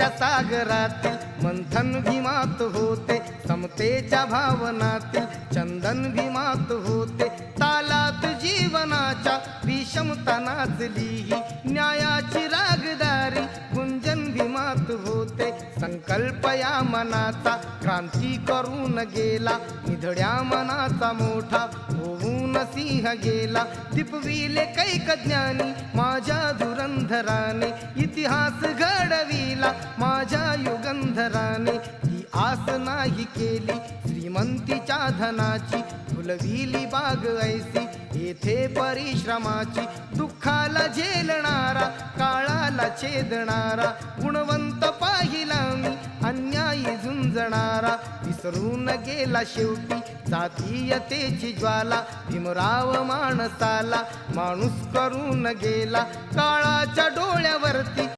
समतेच्या सागरातील मंथन भीमात होते, समतेच्या भावनातील चंदन भीमात होते, तालात जीवनाच्या विषमता नाचली ही न्यायाची रागदारी गुंजन भीमात होते। संकल्प या मनाचा क्रांती करून गेला, निधड्या मनाचा मोठा होऊन सिंह गेला। दिपविले कैक ज्ञानी माझ्या धुरंधराने, इतिहास घडविला माझ्या युगंधराने। ही आस नाही केली श्रीमंतीच्या धनाची, फुलविली बाग ऐसी येथे परिश्रमाची। दुःखाला झेलणारा काळाला छेदणारा, गुणवंत पाहिला मी अन्यायी झुंजणारा। विसरून गेला शेवटी जातीयतेची ज्वाला, भीमराव माणसाला माणूस करून गेला काळाच्या डोळ्यावरती